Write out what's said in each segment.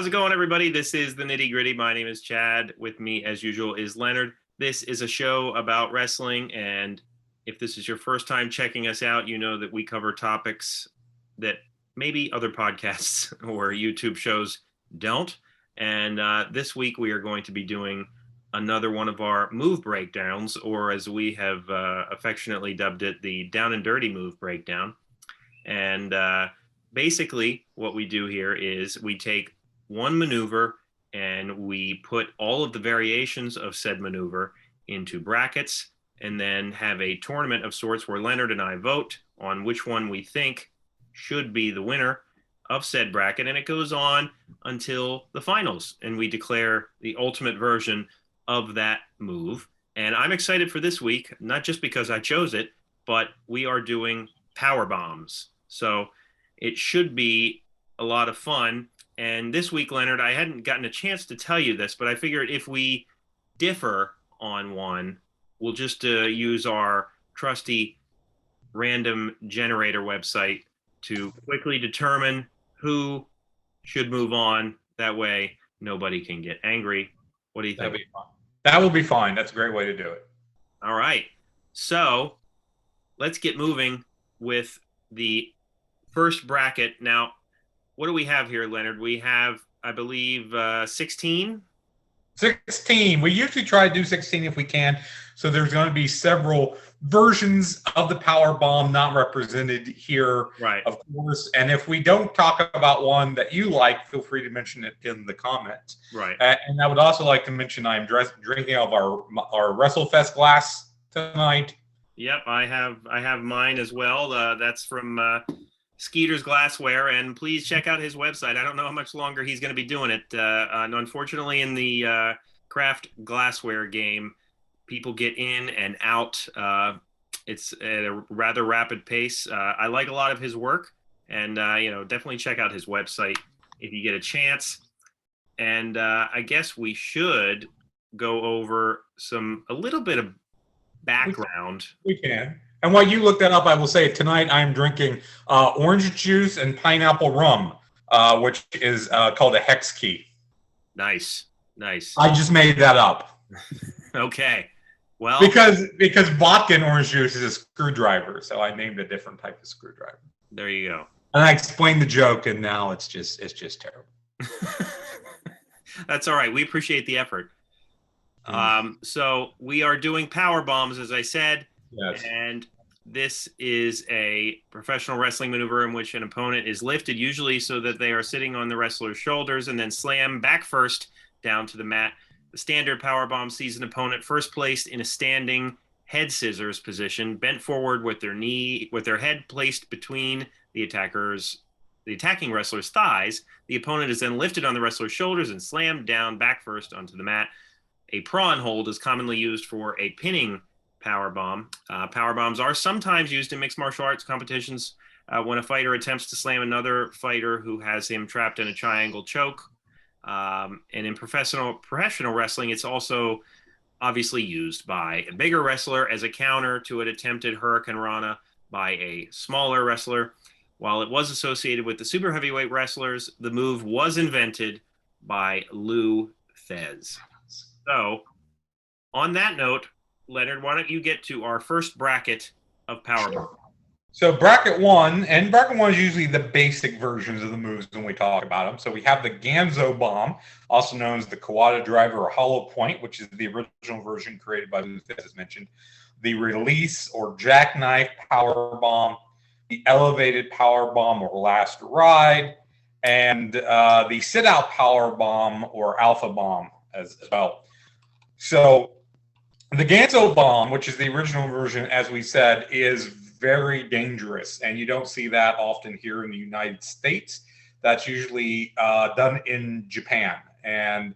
How's it going, everybody? This is the Nitty Gritty. My name is Chad. With me, as usual, is Leonard. This is a show about wrestling, and if this is your first time checking us out, you know that we cover topics that maybe other podcasts or YouTube shows don't. And this week, we are going to be doing another one of our move breakdowns, or as we have affectionately dubbed it, the Down and Dirty move breakdown. And basically, what we do here is we take one maneuver and we put all of the variations of said maneuver into brackets and then have a tournament of sorts where Leonard and I vote on which one we think should be the winner of said bracket. And it goes on until the finals and we declare the ultimate version of that move. And I'm excited for this week, not just because I chose it, but we are doing Powerbombs. So it should be a lot of fun. And this week, Leonard, I hadn't gotten a chance to tell you this, but I figured if we differ on one, we'll just use our trusty random generator website to quickly determine who should move on. That way, nobody can get angry. What do you think? That'll be fun. That will be fine. That's a great way to do it. All right. So let's get moving with the first bracket. Now, what do we have here, Leonard? We have, I believe, 16? 16. We usually try to do 16 if we can. So there's going to be several versions of the power bomb not represented here, right, of course. And if we don't talk about one that you like, feel free to mention it in the comments. Right. And I would also like to mention I'm drinking out of our WrestleFest glass tonight. Yep, I have mine as well. That's from Skeeter's Glassware, and please check out his website. I don't know how much longer he's going to be doing it. And unfortunately, in the craft glassware game, people get in and out. It's at a rather rapid pace. I like a lot of his work, and definitely check out his website if you get a chance. And I guess we should go over a little bit of background. We can. And while you look that up, I will say tonight I'm drinking orange juice and pineapple rum, which is called a hex key. Nice. I just made that up. Okay. Well, because vodka and orange juice is a screwdriver, so I named a different type of screwdriver. There you go. And I explained the joke, and now it's just terrible. That's all right. We appreciate the effort. So we are doing power bombs, as I said. Yes. And this is a professional wrestling maneuver in which an opponent is lifted, usually so that they are sitting on the wrestler's shoulders, and then slam back first down to the mat. The standard power bomb sees an opponent first placed in a standing head scissors position, bent forward with their head placed between the attacking wrestler's thighs. The opponent is then lifted on the wrestler's shoulders and slammed down back first onto the mat. A prawn hold is commonly used for a pinning power bomb. Power bombs are sometimes used in mixed martial arts competitions when a fighter attempts to slam another fighter who has him trapped in a triangle choke. And in professional wrestling, it's also obviously used by a bigger wrestler as a counter to an attempted Hurricane Rana by a smaller wrestler. While it was associated with the super heavyweight wrestlers, the move was invented by Lou Thesz. So, on that note, Leonard, why don't you get to our first bracket of Powerbomb? Sure. So bracket one is usually the basic versions of the moves when we talk about them. So we have the Ganzo Bomb, also known as the Kawada Driver or Hollow Point, which is the original version created by Lou Thesz, as mentioned. The Release or Jackknife Power Bomb, the Elevated Power Bomb or Last Ride, and the Sit-Out Power Bomb or Alpha Bomb as well. So the Ganzo Bomb, which is the original version, as we said, is very dangerous, and you don't see that often here in the United States. That's usually done in Japan. And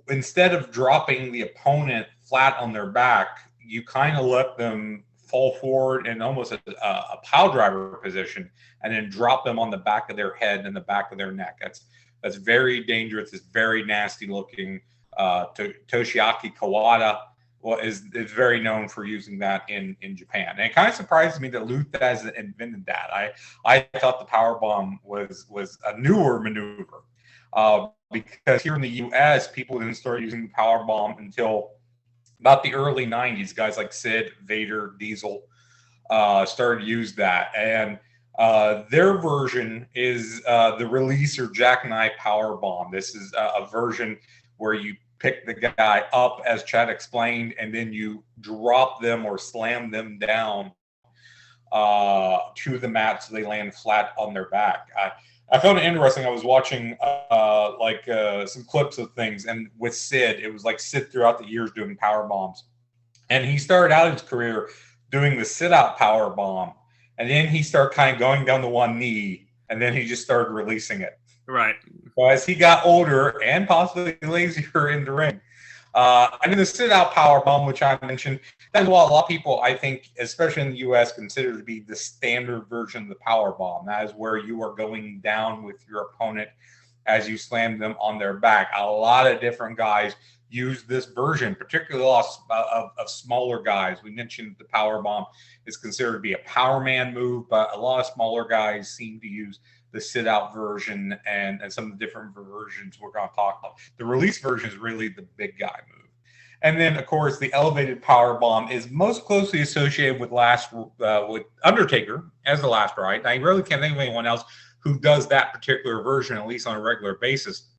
instead of dropping the opponent flat on their back, you kind of let them fall forward in almost a pile driver position and then drop them on the back of their head and the back of their neck. That's very dangerous. It's very nasty looking. Toshiaki Kawada is very known for using that in Japan. And it kind of surprises me that Lou Thesz invented that. I thought the power bomb was a newer maneuver. because here in the U.S., people didn't start using the power bomb until about the early 90s. Guys like Sid, Vader, Diesel started to use that. And their version is the release or jackknife power bomb. This is a version where you pick the guy up, as Chad explained, and then you drop them or slam them down to the mat so they land flat on their back. I found it interesting. I was watching some clips of things, and with Sid, it was like Sid throughout the years doing power bombs, and he started out his career doing the sit-out power bomb, and then he started kind of going down to one knee, and then he just started releasing it. Right. So as he got older and possibly lazier in the ring. And then the sit-out power bomb, which I mentioned, that's what a lot of people, I think, especially in the U.S., consider to be the standard version of the power bomb. That is where you are going down with your opponent as you slam them on their back. A lot of different guys use this version, particularly a lot of smaller guys. We mentioned the power bomb is considered to be a power man move, but a lot of smaller guys seem to use the sit-out version and some of the different versions we're going to talk about. The release version is really the big guy move. And then, of course, the elevated power bomb is most closely associated with with Undertaker as the last ride. I really can't think of anyone else who does that particular version, at least on a regular basis.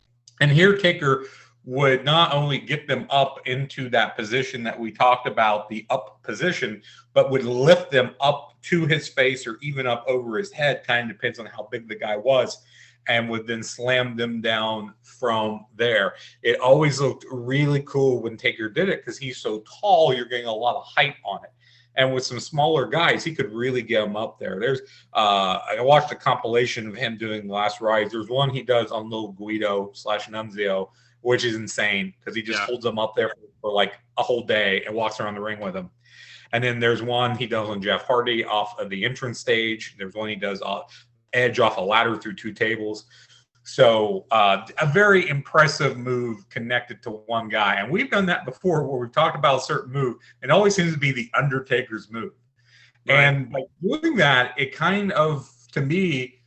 And here, Taker would not only get them up into that position that we talked about, the up position, but would lift them up to his face or even up over his head, kind of depends on how big the guy was, and would then slam them down from there. It always looked really cool when Taker did it because he's so tall, you're getting a lot of height on it. And with some smaller guys, he could really get them up there. I watched a compilation of him doing the last rides. There's one he does on Little Guido / Nunzio, which is insane because he just holds them up there for like a whole day and walks around the ring with them. And then there's one he does on Jeff Hardy off of the entrance stage. There's one he does edge off a ladder through 2 tables. So a very impressive move connected to one guy. And we've done that before where we've talked about a certain move. It always seems to be the Undertaker's move. Right. And by doing that, it kind of, to me,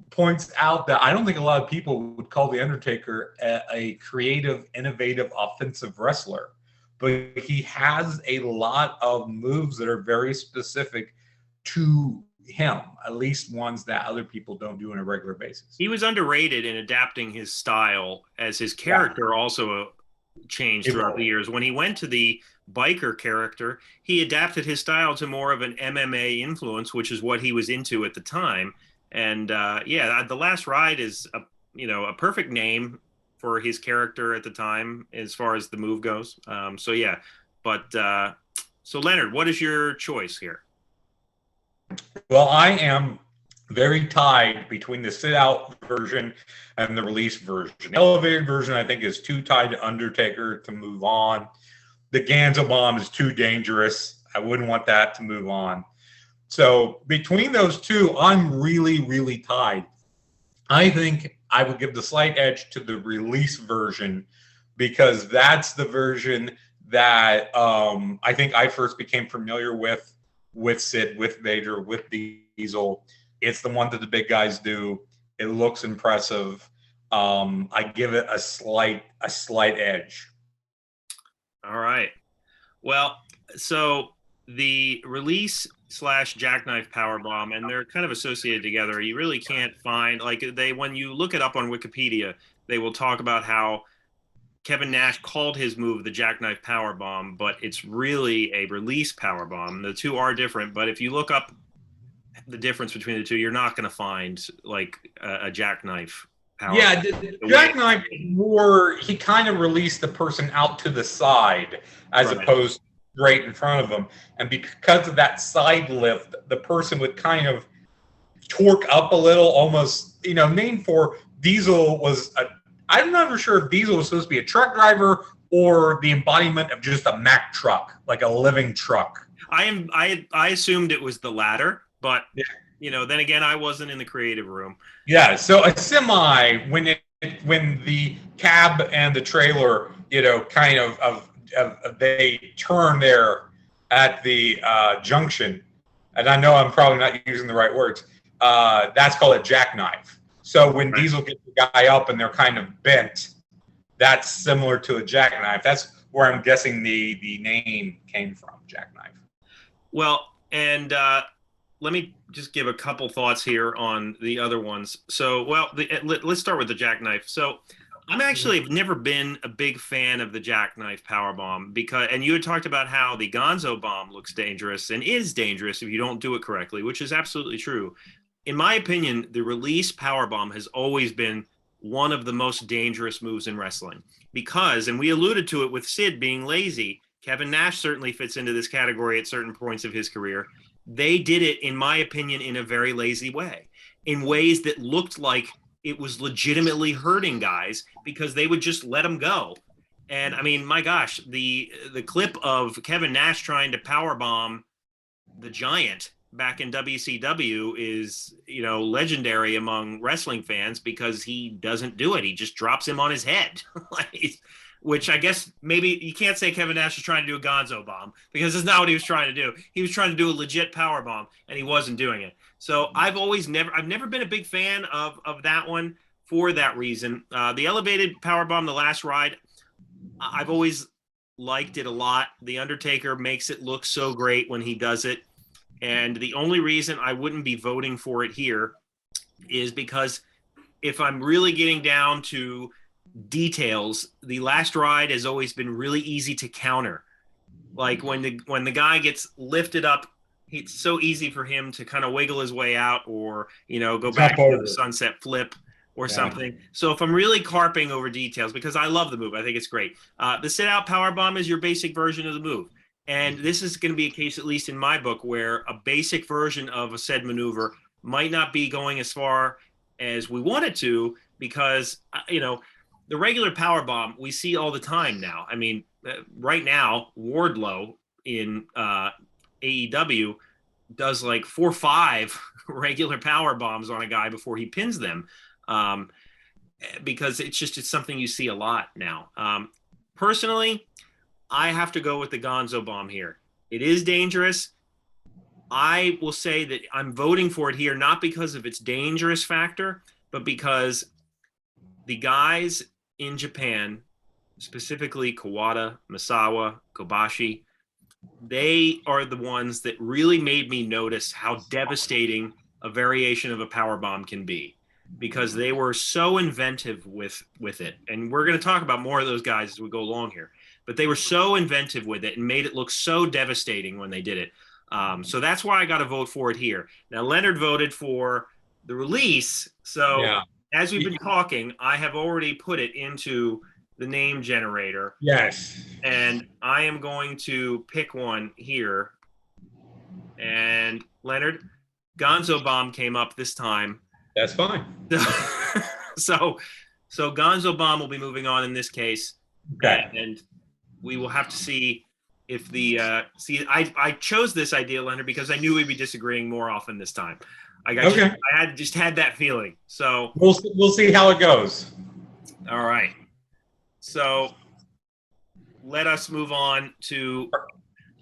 points out that I don't think a lot of people would call the Undertaker a creative, innovative, offensive wrestler. But he has a lot of moves that are very specific to him, at least ones that other people don't do on a regular basis. He was underrated in adapting his style as his character also changed throughout the years. When he went to the biker character, he adapted his style to more of an MMA influence, which is what he was into at the time. And the last ride is a perfect name for his character at the time as far as the move goes. So Leonard, what is your choice here? Well, I am very tied between the sit-out version and the release version. The elevated version, I think, is too tied to Undertaker to move on. The Ganzo Bomb is too dangerous. I wouldn't want that to move on. So between those two, I'm really, really tied. I think I would give the slight edge to the release version because that's the version that I think I first became familiar with Sid, with Vader, with Diesel. It's the one that the big guys do. It looks impressive. I give it a slight edge. All right. Well, so the release / jackknife powerbomb, and they're kind of associated together. You really can't find, when you look it up on Wikipedia, they will talk about how Kevin Nash called his move the jackknife powerbomb, but it's really a release powerbomb. The two are different, but if you look up the difference between the two, you're not going to find like a jackknife powerbomb. Yeah, the jackknife more, he kind of released the person out to the side as opposed to right in front of them, and because of that side lift, the person would kind of torque up a little, almost, named for Diesel was I'm not sure if Diesel was supposed to be a truck driver or the embodiment of just a Mack truck, like a living truck. I assumed it was the latter, but then again, I wasn't in the creative room. Yeah, so a semi, when the cab and the trailer, kind of they turn there at the junction, and I know I'm probably not using the right words. That's called a jackknife. So when Right. Diesel gets the guy up and they're kind of bent, that's similar to a jackknife. That's where I'm guessing the name came from, jackknife. Well, and let me just give a couple thoughts here on the other ones. So, well, let's start with the jackknife. So, I'm actually have never been a big fan of the jackknife powerbomb because, and you had talked about how the Gonzo bomb looks dangerous and is dangerous if you don't do it correctly, which is absolutely true. In my opinion, the release powerbomb has always been one of the most dangerous moves in wrestling because, and we alluded to it with Sid being lazy. Kevin Nash certainly fits into this category at certain points of his career. They did it, in my opinion, in a very lazy way, in ways that looked like it was legitimately hurting guys because they would just let them go. And I mean, my gosh, the clip of Kevin Nash trying to powerbomb the Giant back in WCW is, legendary among wrestling fans because he doesn't do it. He just drops him on his head. Which I guess maybe you can't say Kevin Nash was trying to do a Gonzo bomb because that's not what he was trying to do. He was trying to do a legit power bomb and he wasn't doing it. So I've never been a big fan of that one for that reason. The elevated power bomb, the last ride, I've always liked it a lot. The Undertaker makes it look so great when he does it. And the only reason I wouldn't be voting for it here is because if I'm really getting down to details, the last ride has always been really easy to counter. Like when the guy gets lifted up, it's so easy for him to kind of wiggle his way out or, go back to the sunset flip or something. So if I'm really carping over details, because I love the move, I think it's great. The sit out power bomb is your basic version of the move. And this is going to be a case, at least in my book, where a basic version of a said maneuver might not be going as far as we want it to because, the regular power bomb we see all the time now. I mean, right now, Wardlow in AEW does like 4 or 5 regular power bombs on a guy before he pins them because it's something you see a lot now. Personally, I have to go with the Gonzo bomb here. It is dangerous. I will say that I'm voting for it here, not because of its dangerous factor, but because the guys in Japan, specifically Kawada, Misawa, Kobashi, they are the ones that really made me notice how devastating a variation of a power bomb can be because they were so inventive with it. And we're going to talk about more of those guys as we go along here, but they were so inventive with it and made it look so devastating when they did it. So that's why I got to vote for it here. Now, Leonard voted for the release. So as we've been talking, I have already put it into the name generator. Yes. And I am going to pick one here. And Leonard, Gonzo Bomb came up this time. That's fine. So Gonzo Bomb will be moving on in this case. Okay. And we will have to see if I chose this idea, Leonard, because I knew we'd be disagreeing more often this time. I had that feeling. So we'll see how it goes. All right. So let us move on to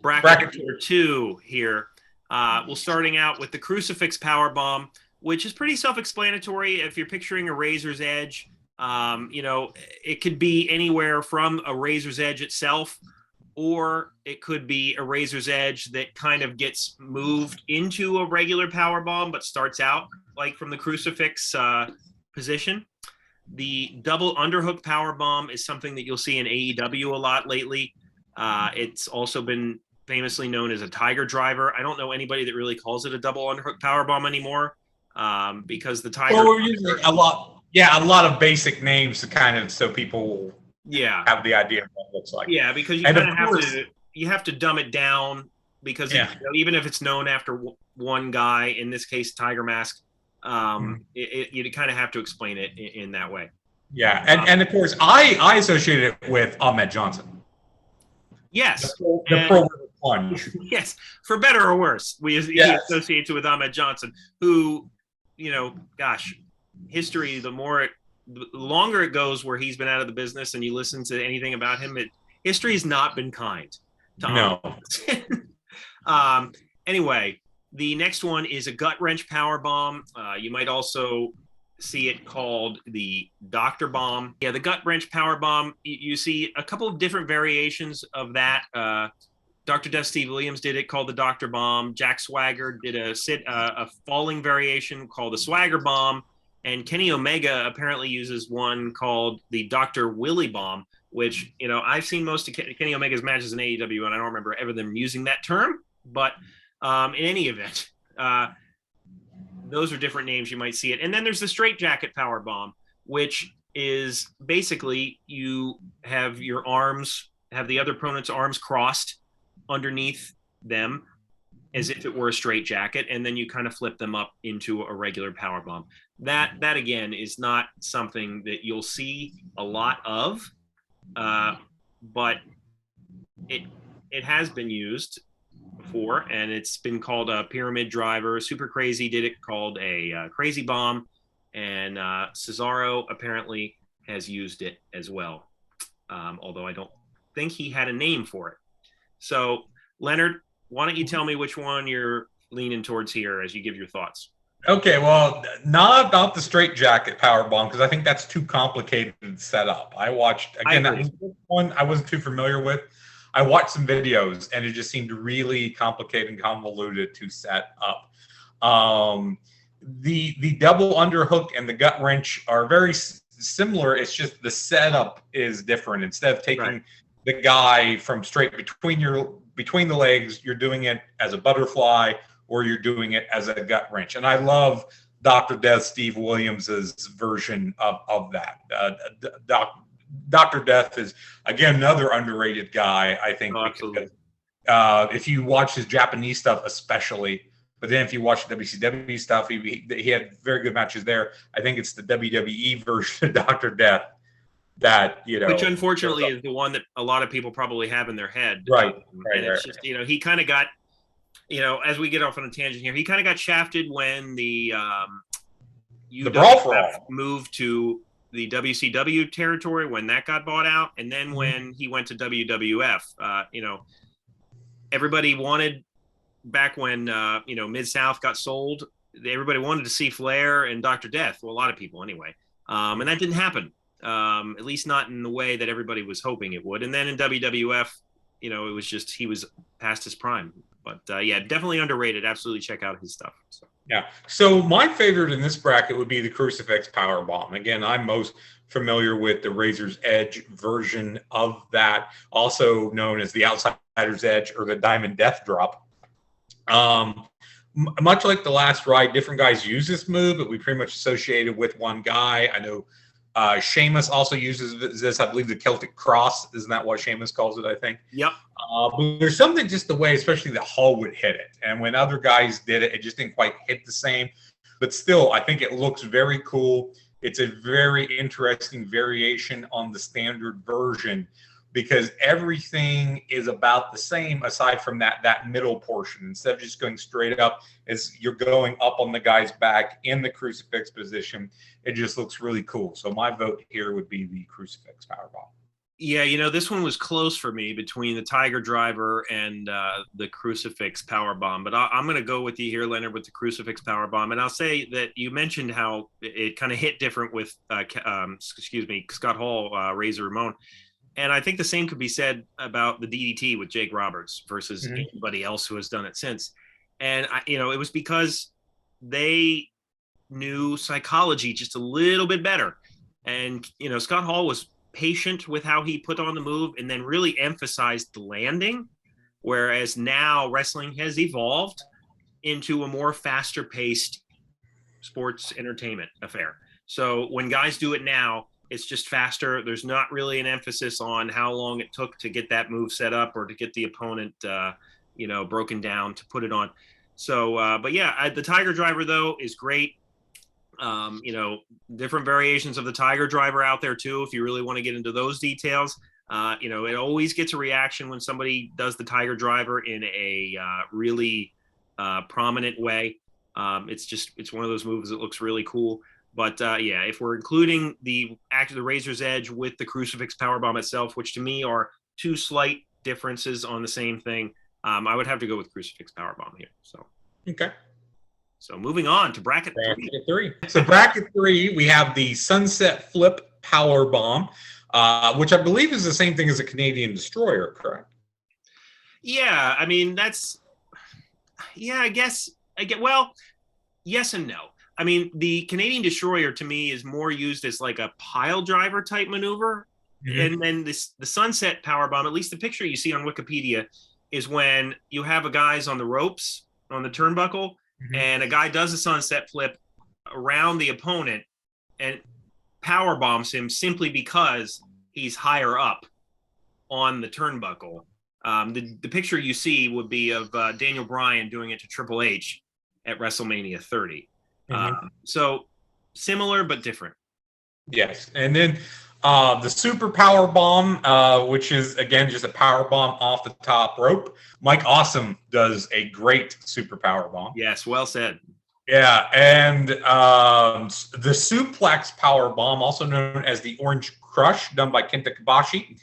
bracket number 2 here. We're starting out with the Crucifix Powerbomb, which is pretty self-explanatory. If you're picturing a razor's edge, it could be anywhere from a razor's edge itself, or it could be a razor's edge that kind of gets moved into a regular power bomb, but starts out like from the crucifix position. The double underhook power bomb is something that you'll see in AEW a lot lately. It's also been famously known as a tiger driver. I don't know anybody that really calls it a double underhook power bomb anymore because the tiger. Well, we're using a lot of basic names to kind of so people have the idea of what it looks like. Yeah, because you have to dumb it down because even if it's known after one guy, in this case Tiger Mask, you kind of have to explain it in that way. Yeah, and of course I associate it with Ahmed Johnson. Yes, the Pearl River Plunge. Yes, for better or worse, he associates it with Ahmed Johnson, who, history, the longer it goes where he's been out of the business and you listen to anything about him, history has not been kind to Ahmed. Anyway, the next one is a gut wrench power bomb. You might also see it called the Dr. Bomb. Yeah, the gut wrench power bomb. You see a couple of different variations of that. Dr. Death Steve Williams did it called the Dr. Bomb. Jack Swagger did a falling variation called the Swagger Bomb. And Kenny Omega apparently uses one called the Dr. Willie Bomb, which, I've seen most of Kenny Omega's matches in AEW, and I don't remember ever them using that term. But in any event, those are different names you might see it. And then there's the straight jacket power bomb, which is basically you have your arms, have the other opponent's arms crossed underneath them as if it were a straight jacket, and then you kind of flip them up into a regular power bomb. That again is not something that you'll see a lot of, but it has been used before, and it's been called a pyramid driver. Super Crazy did it called a crazy bomb, and Cesaro apparently has used it as well, although I don't think he had a name for it. So, Leonard, why don't you tell me which one you're leaning towards here as you give your thoughts? Okay, well, not the straight jacket power bomb, because I think that's too complicated to set up. I watched, again, that was one I wasn't too familiar with. I watched some videos, and it just seemed really complicated and convoluted to set up. The double underhook and the gut wrench are very similar. It's just the setup is different. Instead of taking the guy from straight between the legs, you're doing it as a butterfly, or you're doing it as a gut wrench. And I love Dr. Death Steve Williams's version of that. Dr. Death is, again, another underrated guy, I think. Absolutely. Because, if you watch his Japanese stuff especially, but then if you watch the WCW stuff, he had very good matches there. I think it's the WWE version of Dr. Death that, which unfortunately is the one that a lot of people probably have in their head. Right. And it's just, he kind of got, as we get off on a tangent here, he kind of got shafted when the UWF moved to the WCW territory, when that got bought out. And then when he went to WWF, everybody wanted, back when, Mid-South got sold, everybody wanted to see Flair and Dr. Death. Well, a lot of people anyway. And that didn't happen. At least not in the way that everybody was hoping it would. And then in WWF, it was just, he was past his prime. But yeah, definitely underrated. Absolutely check out his stuff. So. Yeah. So my favorite in this bracket would be the Crucifix Powerbomb. Again, I'm most familiar with the Razor's Edge version of that, also known as the Outsider's Edge or the Diamond Death Drop. Much like the last ride, different guys use this move, but we pretty much associated with one guy. I know Sheamus also uses this. I believe the Celtic Cross. Isn't that what Sheamus calls it, I think? Yep. But there's something just the way, especially that Hall would hit it. And when other guys did it, it just didn't quite hit the same. But still, I think it looks very cool. It's a very interesting variation on the standard version, because everything is about the same aside from that middle portion. Instead of just going straight up, as you're going up on the guy's back in the crucifix position, it just looks really cool. So my vote here would be the Crucifix Powerbomb. Yeah, this one was close for me between the Tiger Driver and the Crucifix Powerbomb. But I'm going to go with you here, Leonard, with the Crucifix Powerbomb. And I'll say that you mentioned how it kind of hit different with, Scott Hall, Razor Ramon. And I think the same could be said about the DDT with Jake Roberts versus anybody else who has done it since. And, it was because they knew psychology just a little bit better. And, Scott Hall was patient with how he put on the move and then really emphasized the landing. Whereas now wrestling has evolved into a more faster paced sports entertainment affair. So when guys do it now, it's just faster. There's not really an emphasis on how long it took to get that move set up or to get the opponent, broken down to put it on. So, but yeah, the Tiger Driver, though, is great. Different variations of the Tiger Driver out there, too, if you really want to get into those details. It always gets a reaction when somebody does the Tiger Driver in a really prominent way. It's one of those moves that looks really cool. But if we're including the Razor's Edge with the Crucifix Powerbomb itself, which to me are two slight differences on the same thing, I would have to go with Crucifix Powerbomb here. So okay. So moving on to bracket three. So bracket 3, we have the Sunset Flip Powerbomb, which I believe is the same thing as a Canadian Destroyer, correct? Yeah, I mean I guess well, yes and no. I mean, the Canadian Destroyer to me is more used as like a pile driver type maneuver. And then the Sunset Powerbomb, at least the picture you see on Wikipedia, is when you have a guy's on the ropes on the turnbuckle, and a guy does a sunset flip around the opponent and power bombs him simply because he's higher up on the turnbuckle. The picture you see would be of Daniel Bryan doing it to Triple H at WrestleMania 30. So similar but different. Yes, and then the Super Power Bomb, which is again just a power bomb off the top rope. Mike Awesome does a great Super Power Bomb. Yes, well said. Yeah, and the Suplex Power Bomb, also known as the Orange Crush, done by Kenta Kobashi.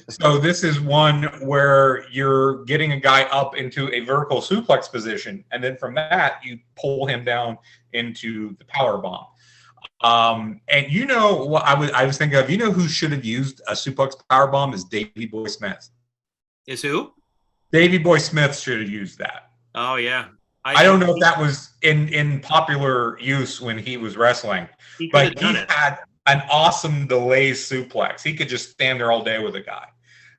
So this is one where you're getting a guy up into a vertical suplex position, and then from that you pull him down into the power bomb. And you know what I was thinking of? You know who should have used a suplex power bomb is Davey Boy Smith. Is who? Davey Boy Smith should have used that. Oh yeah. I don't know if that was in popular use when he was wrestling, but he had an awesome delay suplex. He could just stand there all day with a guy.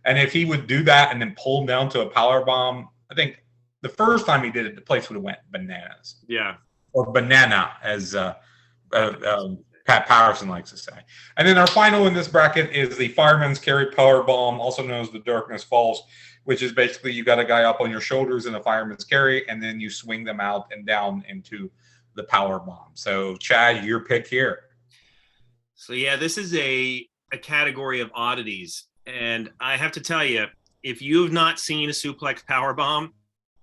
And if he would do that and then pull him down to a power bomb, I think the first time he did it, the place would have went bananas. Yeah. Or banana, as Pat Patterson likes to say. And then our final in this bracket is the Fireman's Carry Power Bomb, also known as the Darkness Falls, which is basically you got a guy up on your shoulders in a fireman's carry, and then you swing them out and down into the power bomb. So, Chad, your pick here. So, yeah, this is a category of oddities. And I have to tell you, if you have not seen a suplex power bomb,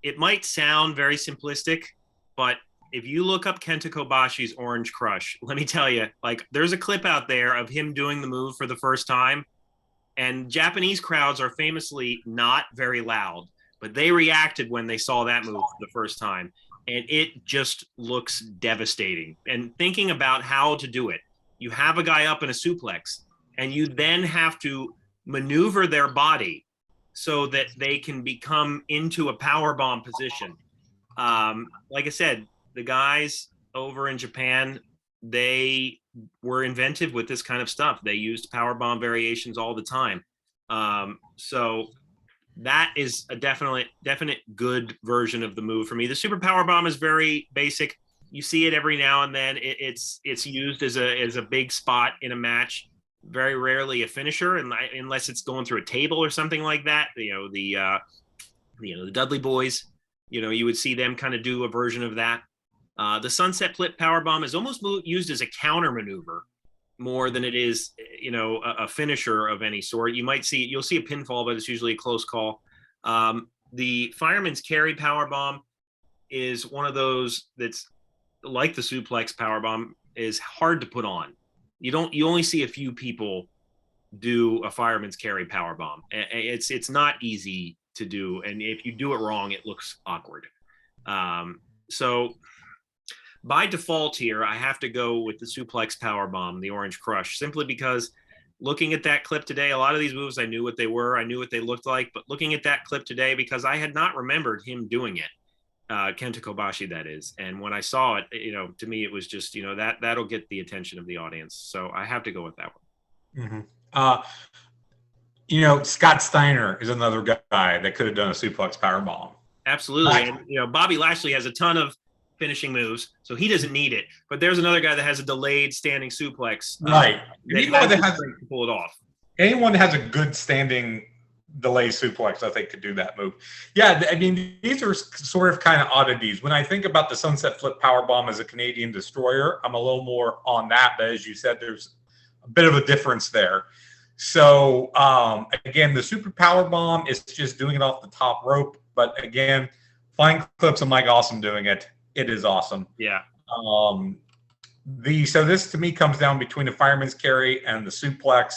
it might sound very simplistic, but if you look up Kenta Kobashi's Orange Crush, let me tell you, like, there's a clip out there of him doing the move for the first time. And Japanese crowds are famously not very loud, but they reacted when they saw that move for the first time. And it just looks devastating. And thinking about how to do it, you have a guy up in a suplex, and you then have to maneuver their body so that they can become into a power bomb position. Like I said, the guys over in Japan, they were inventive with this kind of stuff. They used power bomb variations all the time. So that is a definite good version of the move for me. The Super Power Bomb is very basic. You see it every now and then. It's used as a big spot in a match. Very rarely a finisher, unless it's going through a table or something like that. The Dudley Boys. You would see them kind of do a version of that. The Sunset Flip Powerbomb is almost used as a counter maneuver more than it is, a finisher of any sort. You'll see a pinfall, but it's usually a close call. The Fireman's Carry Powerbomb is one of those that's like the Suplex Powerbomb, is hard to put on. You only see a few people do a Fireman's Carry Powerbomb. It's not easy to do, and if you do it wrong, it looks awkward. So by default here, I have to go with the Suplex Powerbomb, the Orange Crush, simply because looking at that clip today, a lot of these moves, I knew what they were. I knew what they looked like. But looking at that clip today, because I had not remembered him doing it, Kenta Kobashi, that is. And when I saw it, to me, it was just, that'll get the attention of the audience. So I have to go with that one. Mm-hmm. Scott Steiner is another guy that could have done a Suplex Powerbomb. Absolutely. And, Bobby Lashley has a ton of finishing moves, so he doesn't need it. But there's another guy that has a delayed standing suplex. Right. That has to pull it off. Anyone that has a good standing delay suplex, I think, could do that move. Yeah, I mean, these are sort of kind of oddities. When I think about the Sunset Flip Powerbomb as a Canadian Destroyer, I'm a little more on that. But as you said, there's a bit of a difference there. So, again, the Super Powerbomb is just doing it off the top rope. But again, find clips of Mike Awesome doing it. It is awesome. Yeah. So this to me comes down between the Fireman's Carry and the Suplex,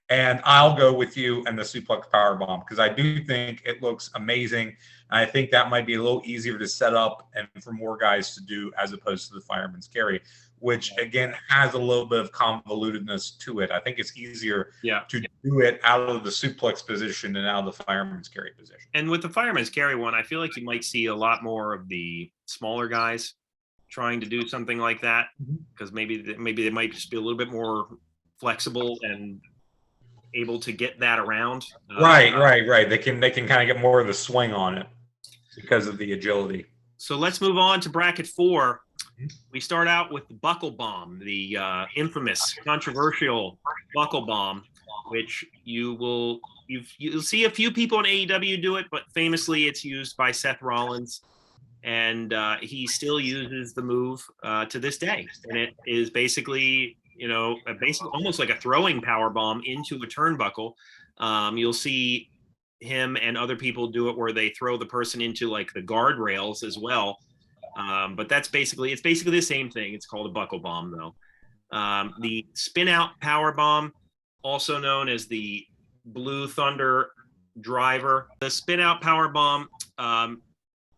and I'll go with you and the Suplex Powerbomb because I do think it looks amazing. I think that might be a little easier to set up and for more guys to do as opposed to the fireman's carry, which again has a little bit of convolutedness to it. I think it's easier to do it out of the suplex position than out of the fireman's carry position. And with the fireman's carry one, I feel like you might see a lot more of the smaller guys trying to do something like that, because maybe they might just be a little bit more flexible and able to get that around. Right. They can kind of get more of the swing on it because of the agility. So let's move on to bracket 4. We start out with the Buckle Bomb, the infamous, controversial Buckle Bomb, which you'll see a few people in AEW do it, but famously it's used by Seth Rollins, and he still uses the move to this day. And it is basically, almost like a throwing power bomb into a turnbuckle. You'll see him and other people do it where they throw the person into like the guardrails as well. But it's basically the same thing. It's called a Buckle Bomb though. The spin out power bomb, also known as the Blue Thunder Driver. The spin out power bomb,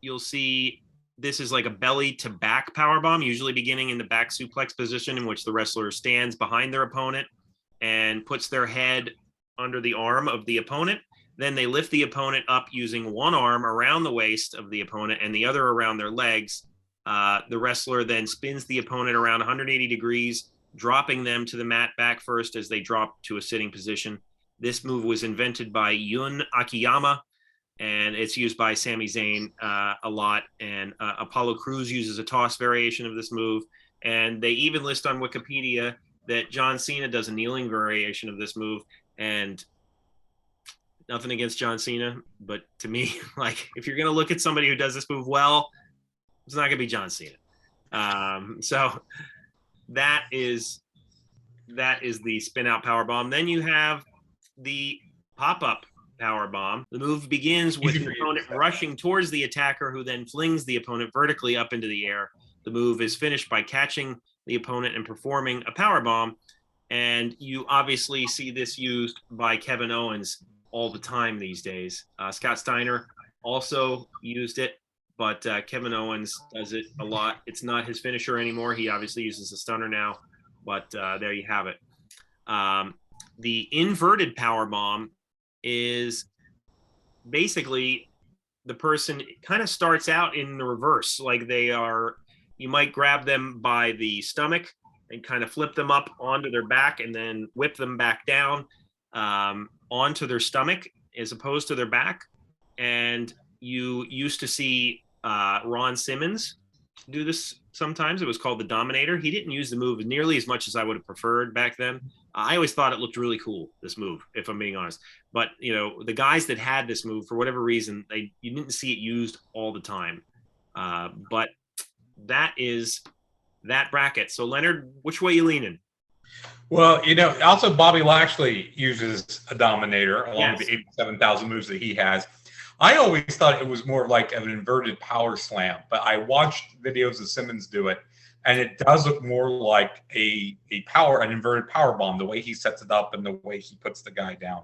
you'll see this is like a belly to back power bomb, usually beginning in the back suplex position, in which the wrestler stands behind their opponent and puts their head under the arm of the opponent. Then they lift the opponent up using one arm around the waist of the opponent and the other around their legs. The wrestler then spins the opponent around 180 degrees, dropping them to the mat back first as they drop to a sitting position. This move was invented by Yun Akiyama, and it's used by Sami Zayn a lot. And Apollo Crews uses a toss variation of this move. And they even list on Wikipedia that John Cena does a kneeling variation of this move. And nothing against John Cena, but to me, like, if you're going to look at somebody who does this move well, it's not going to be John Cena. So that is the spin out power bomb. Then you have the pop up power bomb. The move begins with the opponent rushing towards the attacker, who then flings the opponent vertically up into the air. The move is finished by catching the opponent and performing a power bomb. And you obviously see this used by Kevin Owens all the time these days. Scott Steiner also used it, but Kevin Owens does it a lot. It's not his finisher anymore. He obviously uses a stunner now, but there you have it. The inverted power bomb is basically the person kind of starts out in the reverse. Like you might grab them by the stomach and kind of flip them up onto their back and then whip them back down onto their stomach as opposed to their back. And you used to see Ron Simmons do this sometimes. It was called the Dominator. He didn't use the move nearly as much as I would have preferred back then. I always thought it looked really cool, this move, if I'm being honest. But, the guys that had this move, for whatever reason, you didn't see it used all the time. But that is that bracket. So, Leonard, which way you leaning? Well, also Bobby Lashley uses a Dominator along with the 87,000 moves that he has. I always thought it was more like an inverted power slam, but I watched videos of Simmons do it, and it does look more like an inverted power bomb. The way he sets it up and the way he puts the guy down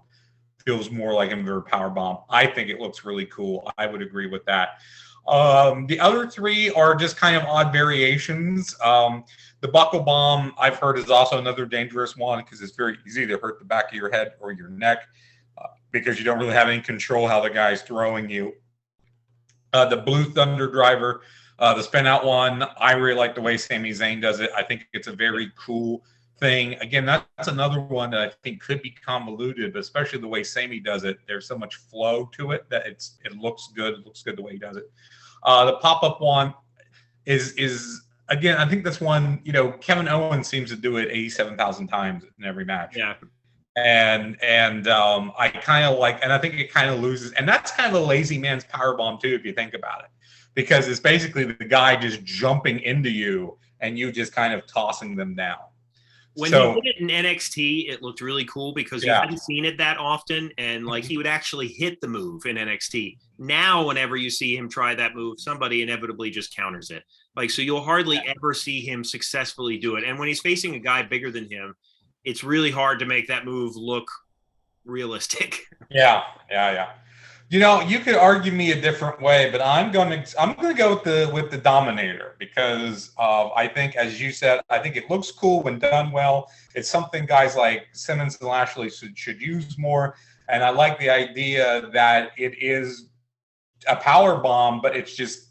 feels more like an inverted power bomb. I think it looks really cool. I would agree with that. The other three are just kind of odd variations. The Buckle Bomb, I've heard, is also another dangerous one because it's very easy to hurt the back of your head or your neck because you don't really have any control how the guy's throwing you. The Blue Thunder Driver, the spin out one, I really like the way Sami Zayn does it. I think it's a very cool thing. Again, that's another one that I think could be convoluted, but especially the way Sami does it, there's so much flow to it that it looks good. It looks good the way he does it. The pop-up one is again, I think that's one, Kevin Owens seems to do it 87,000 times in every match. Yeah. And I kind of like, and I think it kind of loses, and that's kind of a lazy man's power bomb too, if you think about it, because it's basically the guy just jumping into you and you just kind of tossing them down. When he did it in NXT, it looked really cool because you hadn't seen it that often, and like he would actually hit the move in NXT. Now, whenever you see him try that move, somebody inevitably just counters it. Like, so you'll hardly ever see him successfully do it. And when he's facing a guy bigger than him, it's really hard to make that move look realistic. Yeah. You know, you could argue me a different way, but I'm gonna go with the Dominator because I think, as you said, I think it looks cool when done well. It's something guys like Simmons and Lashley should use more, and I like the idea that it is a power bomb, but it's just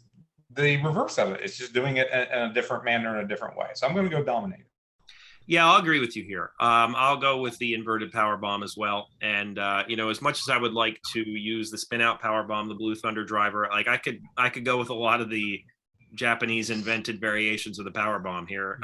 the reverse of it. It's just doing it in a different manner in a different way. So I'm going to go Dominator. Yeah, I'll agree with you here. I'll go with the inverted power bomb as well. And as much as I would like to use the spin out power bomb, the Blue Thunder driver, like I could go with a lot of the Japanese invented variations of the power bomb here.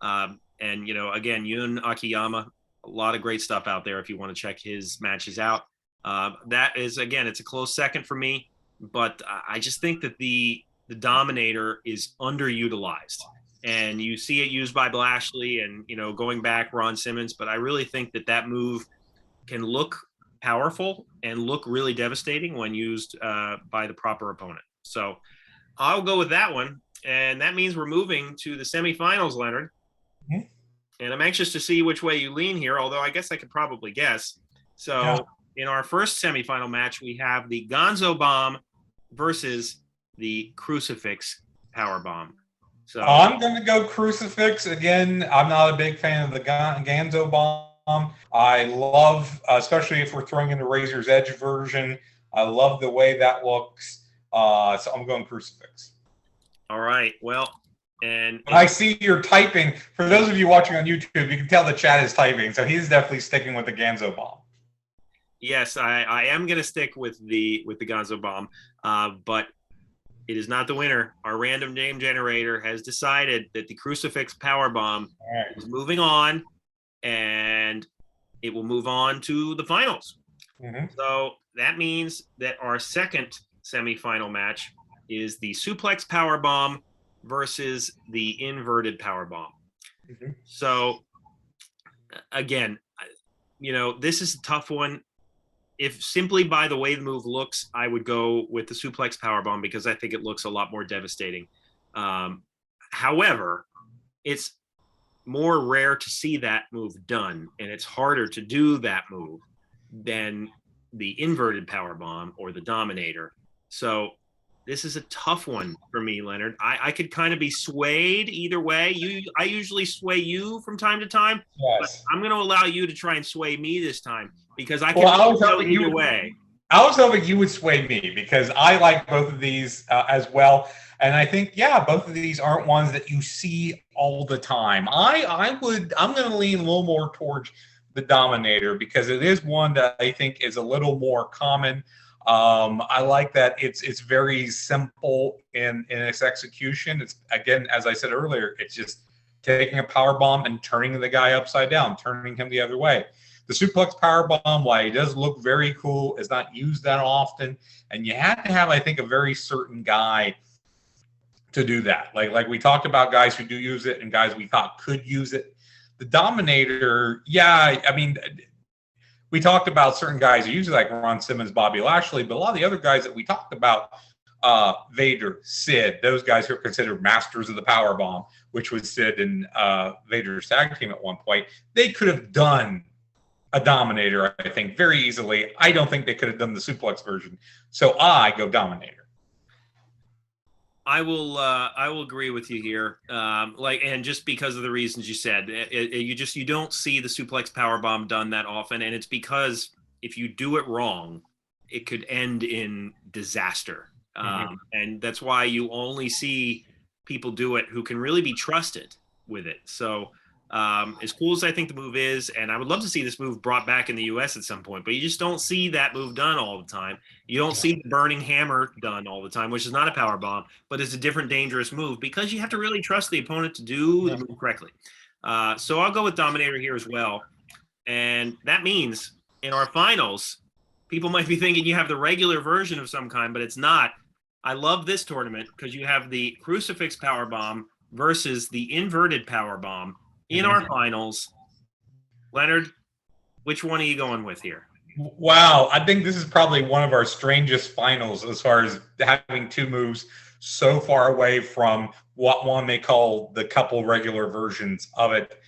And again, Yun Akiyama, a lot of great stuff out there if you want to check his matches out. That is, again, it's a close second for me, but I just think that the Dominator is underutilized. And you see it used by Lashley and, going back Ron Simmons. But I really think that move can look powerful and look really devastating when used by the proper opponent. So I'll go with that one. And that means we're moving to the semifinals, Leonard. Mm-hmm. And I'm anxious to see which way you lean here, although I guess I could probably guess. So in our first semifinal match, we have the Gonzo Bomb versus the Crucifix Powerbomb. So I'm going to go Crucifix. Again, I'm not a big fan of the Ganzo Bomb. I love, especially if we're throwing in the Razor's Edge version, I love the way that looks. So I'm going Crucifix. All right. Well, and I see you're typing. For those of you watching on YouTube, you can tell the chat is typing. So he's definitely sticking with the Ganzo Bomb. Yes, I am going to stick with the Gonzo Bomb, but it is not the winner. Our random name generator has decided that the Crucifix Powerbomb is moving on, and it will move on to the finals. Mm-hmm. So that means that our second semifinal match is the Suplex Powerbomb versus the Inverted Powerbomb. Mm-hmm. So again, this is a tough one. If simply by the way the move looks, I would go with the Suplex Powerbomb because I think it looks a lot more devastating. However, it's more rare to see that move done, and it's harder to do that move than the Inverted Powerbomb or the Dominator. So this is a tough one for me, Leonard. I could kind of be swayed either way. I usually sway you from time to time, but I'm going to allow you to try and sway me this time because I can go either way. I was hoping you would sway me because I like both of these as well. And I think, both of these aren't ones that you see all the time. I'm going to lean a little more towards the Dominator because it is one that I think is a little more common. I like that it's very simple in its execution. It's, again, as I said earlier, it's just taking a power bomb and turning the guy upside down, turning him the other way. The Suplex Powerbomb, while it does look very cool, is not used that often, and you have to have, I think, a very certain guy to do that. Like we talked about guys who do use it and guys we thought could use it. The Dominator, we talked about certain guys who usually like Ron Simmons, Bobby Lashley, but a lot of the other guys that we talked about, Vader, Sid, those guys who are considered masters of the powerbomb, which was Sid and Vader's tag team at one point, they could have done a Dominator, I think, very easily. I don't think they could have done the suplex version. So I go Dominator. I will agree with you here. And just because of the reasons you said, you don't see the Suplex Powerbomb done that often, and it's because if you do it wrong, it could end in disaster. And that's why you only see people do it who can really be trusted with it. So as cool as I think the move is, and I would love to see this move brought back in the US at some point, but you just don't see that move done all the time. You don't see the burning hammer done all the time, which is not a power bomb, but it's a different dangerous move because you have to really trust the opponent to do the move correctly. So I'll go with Dominator here as well. And that means in our finals, people might be thinking you have the regular version of some kind, but it's not. I love this tournament because you have the Crucifix Powerbomb versus the Inverted Powerbomb in our finals. Leonard, which one are you going with here? Wow, I think this is probably one of our strangest finals as far as having two moves so far away from what one may call the couple regular versions of it.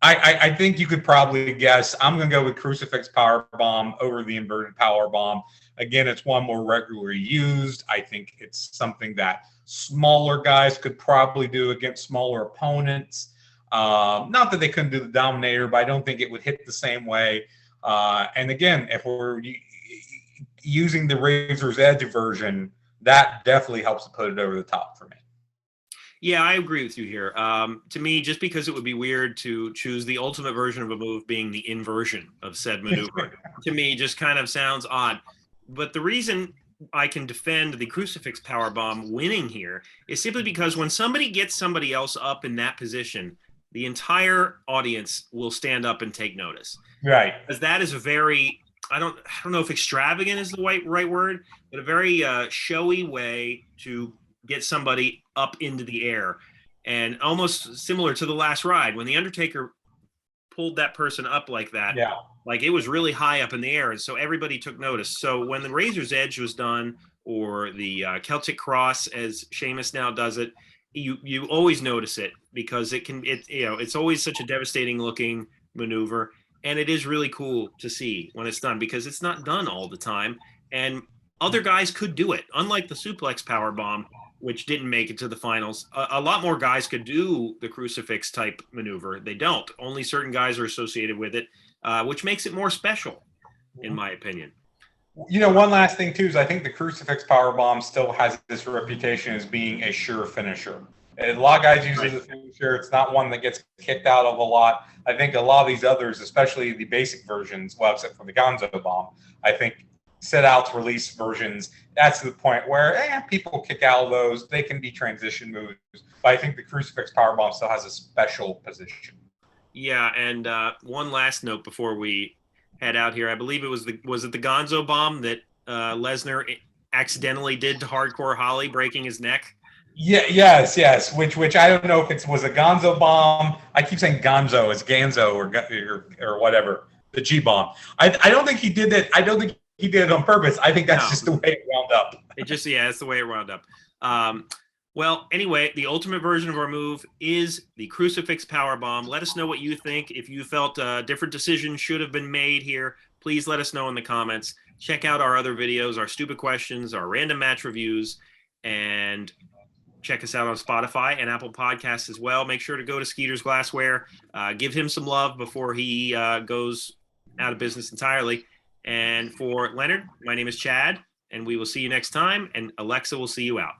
I think you could probably guess I'm going to go with Crucifix Powerbomb over the Inverted Powerbomb Again, it's one more regularly used. I think it's something that smaller guys could probably do against smaller opponents. Not that they couldn't do the Dominator, but I don't think it would hit the same way. And again, if we're using the Razor's Edge version, that definitely helps to put it over the top for me. Yeah, I agree with you here. To me, just because it would be weird to choose the ultimate version of a move being the inversion of said maneuver, to me just kind of sounds odd. But the reason I can defend the Crucifix Powerbomb winning here is simply because when somebody gets somebody else up in that position, the entire audience will stand up and take notice. Right. Because that is a very, I don't know if extravagant is the right word, but a very showy way to get somebody up into the air. And almost similar to the last ride, when the Undertaker pulled that person up like that, yeah, like it was really high up in the air, and so everybody took notice. So when the Razor's Edge was done, or the Celtic Cross, as Sheamus now does it, you always notice it because it's always such a devastating looking maneuver, and it is really cool to see when it's done because it's not done all the time, and other guys could do it. Unlike the Suplex Powerbomb, which didn't make it to the finals, a lot more guys could do the crucifix type maneuver. They don't. Only certain guys are associated with it, which makes it more special, in my opinion. One last thing too is I think the Crucifix Powerbomb still has this reputation as being a sure finisher. A lot of guys use it as a finisher. It's not one that gets kicked out of a lot. I think a lot of these others, especially the basic versions, well, except for the Gonzo Bomb, I think set outs release versions, that's the point where people kick out of those. They can be transition moves. But I think the Crucifix Powerbomb still has a special position. Yeah, and one last note before we head out here. I believe it was the Gonzo Bomb that Lesnar accidentally did to Hardcore Holly, breaking his neck. Yeah, yes. Which I don't know if it was a Gonzo Bomb. I keep saying Gonzo. It's Ganzo or whatever. The G Bomb. I don't think he did that. I don't think he did it on purpose. I think that's just the way it wound up. It's the way it wound up. Well, anyway, the ultimate version of our move is the Crucifix Powerbomb. Let us know what you think. If you felt a different decision should have been made here, please let us know in the comments. Check out our other videos, our stupid questions, our random match reviews, and check us out on Spotify and Apple Podcasts as well. Make sure to go to Skeeter's Glassware. Give him some love before he goes out of business entirely. And for Leonard, my name is Chad, and we will see you next time, and Alexa will see you out.